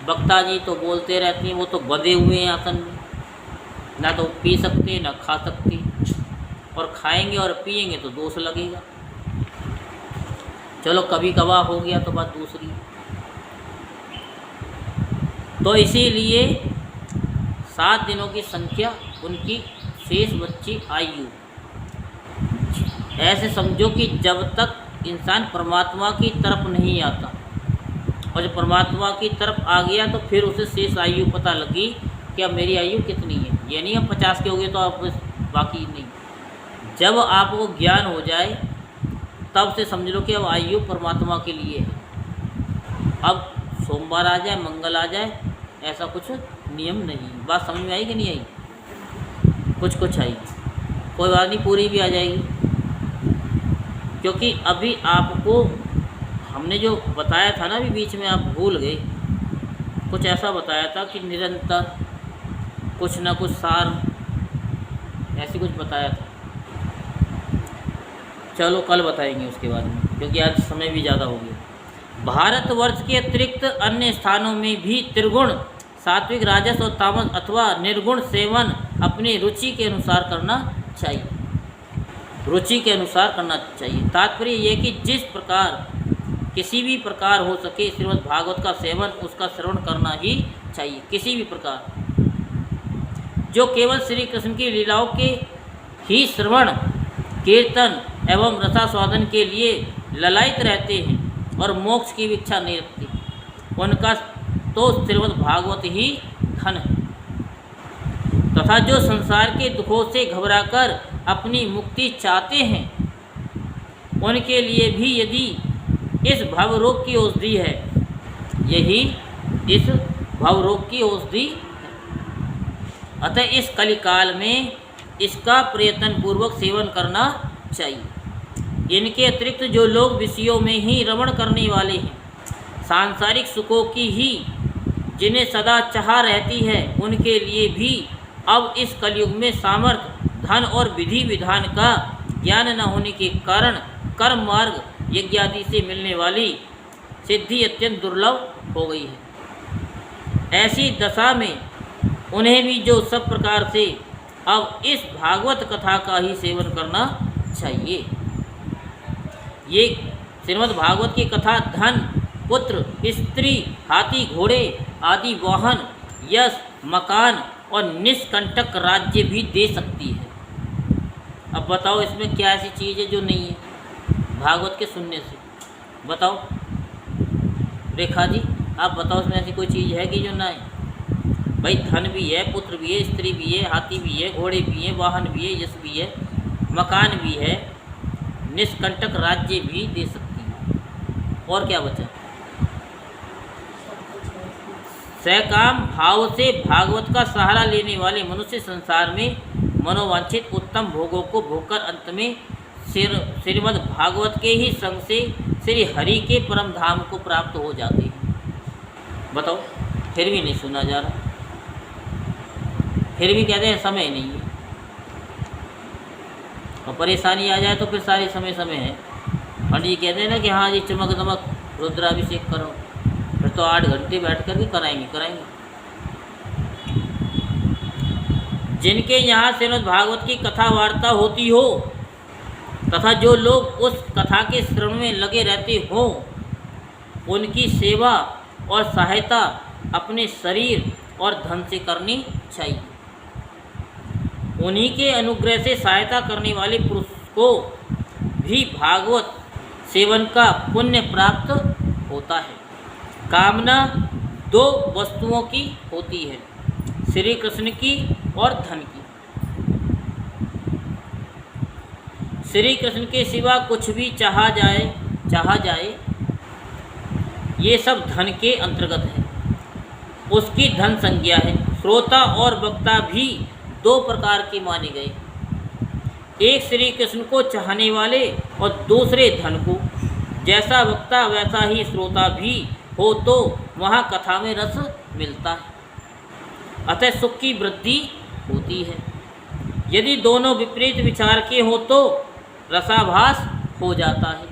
वक्ता जी तो बोलते रहते हैं, वो तो बंधे हुए हैं आसन में, ना तो पी सकते ना खा सकते, और खाएंगे और पिएंगे तो दोष लगेगा। चलो कभी कभार हो गया तो बात दूसरी। तो इसीलिए 7 दिनों की संख्या उनकी शेष बच्ची आयु। ऐसे समझो कि जब तक इंसान परमात्मा की तरफ नहीं आता, और जब परमात्मा की तरफ आ गया तो फिर उसे शेष आयु पता लगी कि अब मेरी आयु कितनी है। ये नहीं हम 50 के हो गए तो आप बाकी नहीं। जब आपको ज्ञान हो जाए तब से समझ लो कि अब आयु परमात्मा के लिए है। अब सोमवार आ जाए, मंगल आ जाए, ऐसा कुछ नियम नहीं। बात समझ में आई कि नहीं आई? कुछ आई, कोई बात नहीं, पूरी भी आ जाएगी। क्योंकि अभी आपको हमने जो बताया था ना, अभी बीच में आप भूल गए, कुछ ऐसा बताया था कि निरंतर कुछ ना कुछ सार, ऐसी कुछ बताया था। चलो कल बताएंगे उसके बाद में, क्योंकि आज समय भी ज़्यादा हो गया। भारतवर्ष के अतिरिक्त अन्य स्थानों में भी त्रिगुण, सात्विक, राजस और तामस अथवा निर्गुण सेवन अपनी रुचि के अनुसार करना चाहिए। रुचि के अनुसार करना चाहिए। तात्पर्य ये कि जिस प्रकार किसी भी प्रकार हो सके श्रीमद् भागवत का सेवन, उसका श्रवण करना ही चाहिए, किसी भी प्रकार। जो केवल श्री कृष्ण की लीलाओं के ही श्रवण, कीर्तन एवं रसास्वादन के लिए ललायित रहते हैं और मोक्ष की भी इच्छा नहीं रखते, उनका तो श्रीमद् भागवत ही धन है। तथा जो संसार के दुखों से घबराकर अपनी मुक्ति चाहते हैं, उनके लिए भी यदि इस भवरोग की औषधि है, यही इस भवरोग की औषधि है। अतः इस कलिकाल में इसका प्रयत्न पूर्वक सेवन करना चाहिए। इनके अतिरिक्त जो लोग विषयों में ही रमण करने वाले हैं, सांसारिक सुखों की ही जिन्हें सदा चाह रहती है, उनके लिए भी अब इस कलयुग में सामर्थ्य, धन और विधि विधान का ज्ञान न होने के कारण कर्म मार्ग यज्ञ आदि से मिलने वाली सिद्धि अत्यंत दुर्लभ हो गई है। ऐसी दशा में उन्हें भी जो सब प्रकार से अब इस भागवत कथा का ही सेवन करना चाहिए। ये श्रीमद् भागवत की कथा धन, पुत्र, स्त्री, हाथी, घोड़े आदि वाहन, यश, मकान और निष्कंटक राज्य भी दे सकती है। अब बताओ इसमें क्या ऐसी चीज़ है जो नहीं है भागवत के सुनने से? बताओ रेखा जी, आप बताओ इसमें ऐसी कोई चीज़ है कि जो ना है? भाई धन भी है, पुत्र भी है, स्त्री भी है, हाथी भी है, घोड़े भी है, वाहन भी है, यश भी है, मकान भी है, निष्कंटक राज्य भी दे सकती है। और क्या बचा? सकाम भाव से भागवत का सहारा लेने वाले मनुष्य संसार में मनोवांछित उत्तम भोगों को भोगकर अंत में श्रीमद् भागवत के ही संग से श्री हरि के परम धाम को प्राप्त हो जाते हैं। बताओ, फिर भी नहीं सुना जा रहा, फिर भी कहते हैं समय नहीं है, और परेशानी आ जाए तो फिर सारे समय है। पंडित जी कहते हैं ना कि हाँ जी चमक दमक रुद्राभिषेक करो, फिर तो 8 घंटे बैठ कर के कराएंगे। जिनके यहाँ श्रीमद् भागवत की कथा वार्ता होती हो तथा जो लोग उस कथा के श्रवण में लगे रहते हो, उनकी सेवा और सहायता अपने शरीर और धन से करनी चाहिए। उन्हीं के अनुग्रह से सहायता करने वाले पुरुष को भी भागवत सेवन का पुण्य प्राप्त होता है। कामना 2 वस्तुओं की होती है, श्री कृष्ण की और धन की। श्री कृष्ण के सिवा कुछ भी चाहा जाए ये सब धन के अंतर्गत है, उसकी धन संज्ञा है। श्रोता और वक्ता भी दो प्रकार के माने गए, एक श्री कृष्ण को चाहने वाले और दूसरे धन को। जैसा वक्ता वैसा ही श्रोता भी हो तो वहाँ कथा में रस मिलता है, अतः सुख की वृद्धि होती है। यदि दोनों विपरीत विचार के हो तो रसाभास हो जाता है,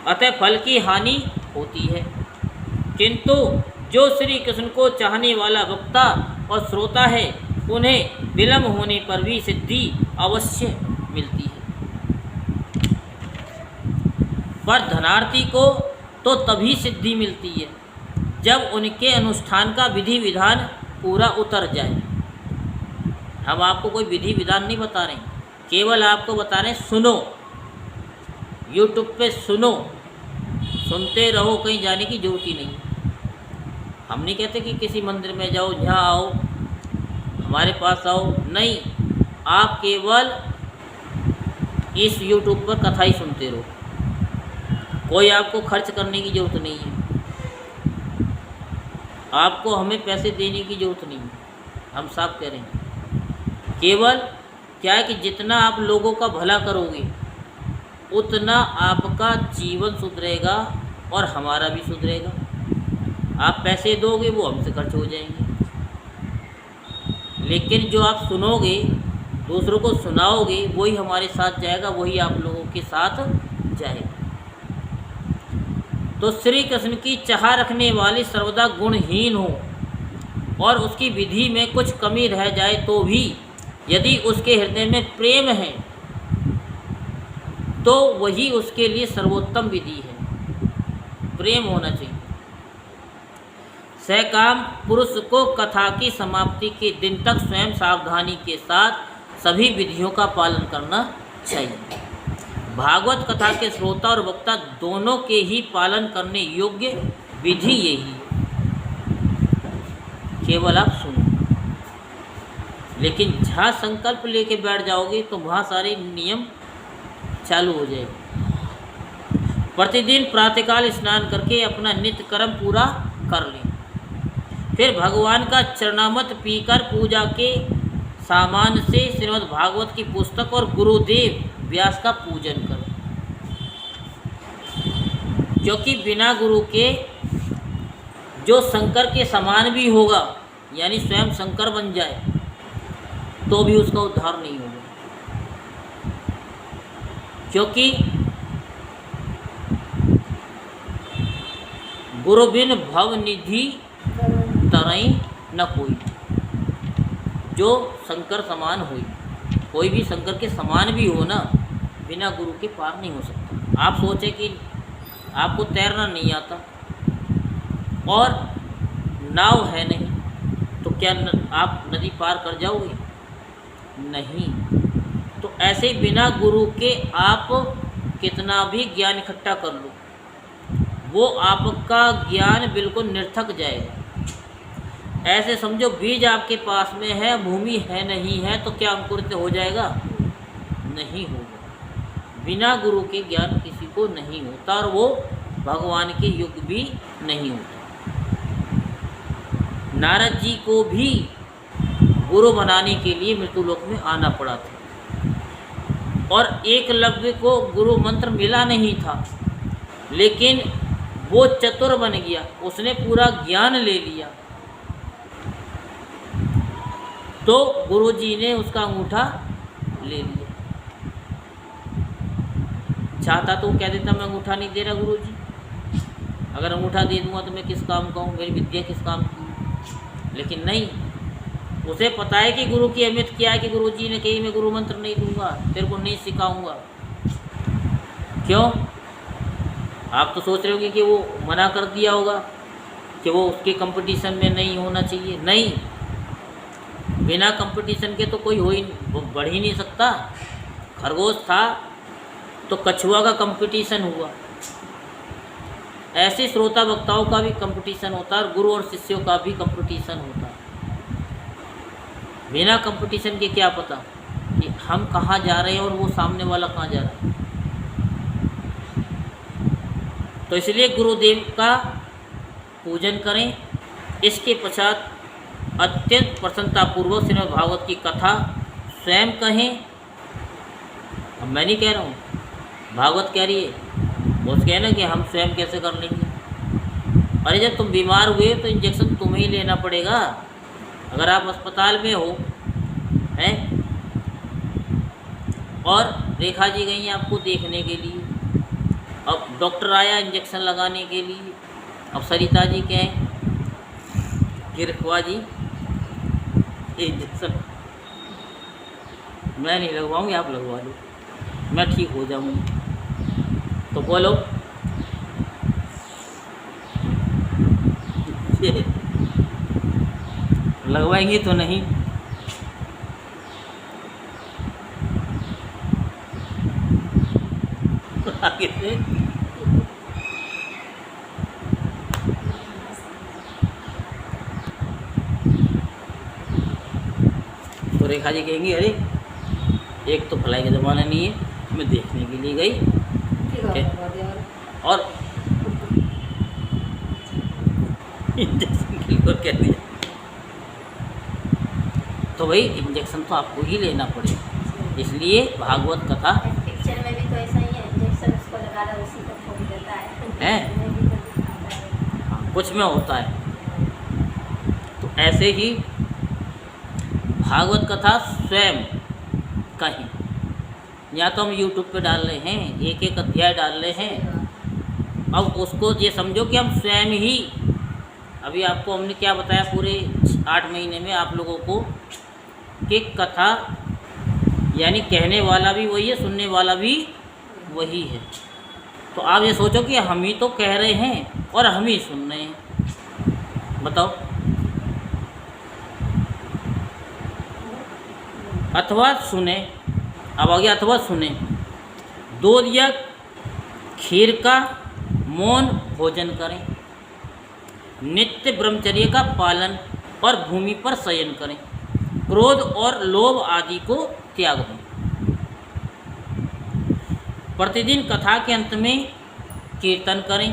अतः फल की हानि होती है। किंतु जो श्री कृष्ण को चाहने वाला वक्ता और श्रोता है, उन्हें विलम्ब होने पर भी सिद्धि अवश्य मिलती है। पर धनार्थी को तो तभी सिद्धि मिलती है जब उनके अनुष्ठान का विधि विधान पूरा उतर जाए। हम आपको कोई विधि विधान नहीं बता रहे, केवल आपको बता रहे हैं सुनो, यूट्यूब पे सुनो, सुनते रहो, कहीं जाने की जरूरत ही नहीं। हम नहीं कहते कि किसी मंदिर में जाओ, यहाँ आओ, हमारे पास आओ, नहीं, आप केवल इस यूट्यूब पर कथा ही सुनते रहो, कोई आपको खर्च करने की ज़रूरत नहीं है, आपको हमें पैसे देने की ज़रूरत नहीं है। हम साफ कह रहे हैं, केवल क्या है कि जितना आप लोगों का भला करोगे उतना आपका जीवन सुधरेगा और हमारा भी सुधरेगा। आप पैसे दोगे वो हमसे खर्च हो जाएंगे, लेकिन जो आप सुनोगे, दूसरों को सुनाओगे, वही हमारे साथ जाएगा, वही आप लोगों के साथ जाएगा। तो श्री कृष्ण की चाह रखने वाली सर्वदा गुणहीन हो और उसकी विधि में कुछ कमी रह जाए तो भी यदि उसके हृदय में प्रेम है तो वही उसके लिए सर्वोत्तम विधि है। प्रेम होना चाहिए। सहकाम पुरुष को कथा की समाप्ति के दिन तक स्वयं सावधानी के साथ सभी विधियों का पालन करना चाहिए। भागवत कथा के श्रोता और वक्ता दोनों के ही पालन करने योग्य विधि यही है। केवल आप सुनो, लेकिन जहाँ संकल्प लेके बैठ जाओगे तो वहाँ सारे नियम चालू हो जाएगा। प्रतिदिन प्रातःकाल स्नान करके अपना नित्य कर्म पूरा कर लें, फिर भगवान का चरणामृत पीकर पूजा के सामान से श्रीमद् भागवत की पुस्तक और गुरुदेव व्यास का पूजन करो, क्योंकि बिना गुरु के जो शंकर के समान भी होगा, यानी स्वयं शंकर बन जाए, तो भी उसका उद्धार नहीं होगा। क्योंकि गुरु बिन भव निधि तरई न कोई। जो शंकर समान हो, कोई भी शंकर के समान भी हो ना, बिना गुरु के पार नहीं हो सकता। आप सोचें कि आपको तैरना नहीं आता और नाव है नहीं, तो क्या आप नदी पार कर जाओगे? नहीं। तो ऐसे ही बिना गुरु के आप कितना भी ज्ञान इकट्ठा कर लो, वो आपका ज्ञान बिल्कुल निरर्थक जाएगा। ऐसे समझो बीज आपके पास में है, भूमि है नहीं है, तो क्या अंकुरित हो जाएगा? नहीं होगा। बिना गुरु के ज्ञान किसी को नहीं होता और वो भगवान के युग भी नहीं होता। नारद जी को भी गुरु बनाने के लिए मृत्युलोक में आना पड़ा था और एकलव्य को गुरु मंत्र मिला नहीं था, लेकिन वो चतुर बन गया, उसने पूरा ज्ञान ले लिया, तो गुरुजी ने उसका अंगूठा ले लिया। चाहता तो वो कह देता मैं अंगूठा नहीं दे रहा गुरुजी, अगर अंगूठा दे दूंगा तो मैं किस काम का हूँ, मेरी विद्या किस काम की। लेकिन नहीं, उसे पता है कि गुरु की अहमियत क्या है, कि गुरुजी ने कही मैं गुरु मंत्र नहीं दूंगा, तेरे को नहीं सिखाऊंगा। क्यों? आप तो सोच रहे होंगे कि वो मना कर दिया होगा, कि वो उसके कंपटीशन में नहीं होना चाहिए। नहीं, बिना कंपटीशन के तो कोई हो ही बढ़ ही नहीं सकता। खरगोश था तो कछुआ का कंपटीशन हुआ, ऐसे श्रोता वक्ताओं का भी कंपटीशन होता है और गुरु और शिष्यों का भी कंपटीशन होता है। बिना कंपटीशन के क्या पता कि हम कहाँ जा रहे हैं और वो सामने वाला कहाँ जा रहा है। तो इसलिए गुरुदेव का पूजन करें। इसके पश्चात अत्यंत प्रसन्नतापूर्वक श्रीमद् भागवत की कथा स्वयं कहें। अब मैं नहीं कह रहा हूँ, भागवत कह रही है। वो कहे ना कि हम स्वयं कैसे कर लेंगे। अरे जब तुम बीमार हुए तो इंजेक्शन तुम्हें ही लेना पड़ेगा। अगर आप अस्पताल में हो हैं और रेखा जी गई आपको देखने के लिए, अब डॉक्टर आया इंजेक्शन लगाने के लिए, अब सरिता जी कहें कि रखवा जी इंजेक्शन मैं नहीं लगवाऊंगी, आप लगवा लो, मैं ठीक हो जाऊंगी। तो बोलो लगवाएंगी तो नहीं? आगे से तो रेखा जी कहेंगी अरे एक तो भलाई का ज़माना नहीं है, मैं देखने के लिए गई और इंजेक्शन के लिए कह दिया। तो भाई इंजेक्शन तो आपको ही लेना पड़ेगा। इसलिए भागवत कथा पिक्चर में भी तो ऐसा ही है, इंजेक्शन उसको लगा रहा उसी को ठोक देता है। हाँ, कुछ में होता है। तो ऐसे ही भागवत कथा स्वयं कहीं, या तो हम YouTube पे डाल रहे हैं, एक एक अध्याय डाल रहे हैं। अब उसको ये समझो कि हम स्वयं ही, अभी आपको हमने क्या बताया पूरे 8 महीने में आप लोगों को कि कथा यानी कहने वाला भी वही है, सुनने वाला भी वही है। तो आप ये सोचो कि हम ही तो कह रहे हैं और हम ही सुन रहे हैं। बताओ। अथवा सुने, अब आगे अथवा सुने, दूध या खीर का मौन भोजन करें, नित्य ब्रह्मचर्य का पालन और भूमि पर शयन करें, क्रोध और लोभ आदि को त्याग दें। प्रतिदिन कथा के अंत में कीर्तन करें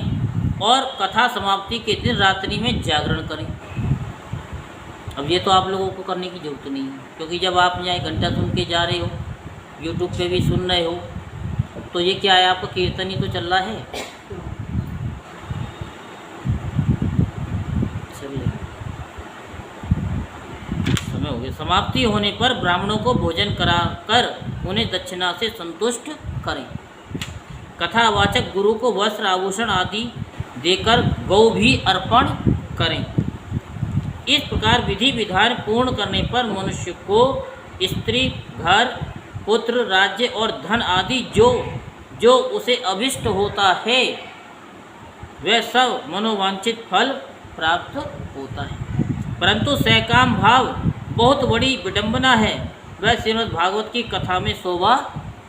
और कथा समाप्ति के दिन रात्रि में जागरण करें। अब ये तो आप लोगों को करने की ज़रूरत नहीं है, क्योंकि जब आप यहाँ घंटा सुन के जा रहे हो, YouTube पे भी सुन रहे हो, तो ये क्या है, आपका कीर्तन ही तो चल रहा है। चलिए समय हो गया। समाप्ति होने पर ब्राह्मणों को भोजन कराकर उन्हें दक्षिणा से संतुष्ट करें। कथावाचक गुरु को वस्त्र आभूषण आदि देकर गौ भी अर्पण करें। इस प्रकार विधि विधान पूर्ण करने पर मनुष्य को स्त्री, घर, पुत्र, राज्य और धन आदि जो उसे अभिष्ट होता है वह सब मनोवांछित फल प्राप्त होता है। परंतु सकाम भाव बहुत बड़ी विडंबना है, वह श्रीमद् भागवत की कथा में शोभा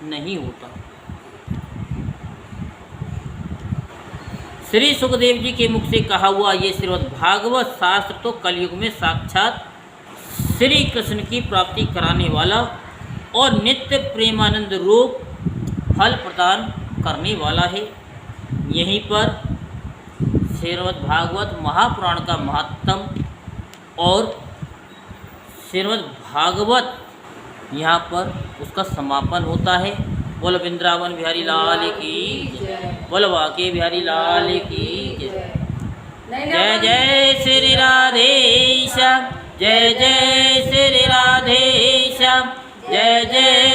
नहीं होता। श्री सुखदेव जी के मुख से कहा हुआ ये श्रीमद् भागवत शास्त्र तो कलयुग में साक्षात श्री कृष्ण की प्राप्ति कराने वाला और नित्य प्रेमानंद रूप फल प्रदान करने वाला है। यहीं पर श्रीमद् भागवत महापुराण का महत्तम और श्रीमद् भागवत यहाँ पर उसका समापन होता है। बोलो वृंदावन बिहारी लाल की जय, बोलो बांके बिहारी लाल की जय। जय जय श्री राधे श्याम, जय जय श्री राधे श्याम, जय जय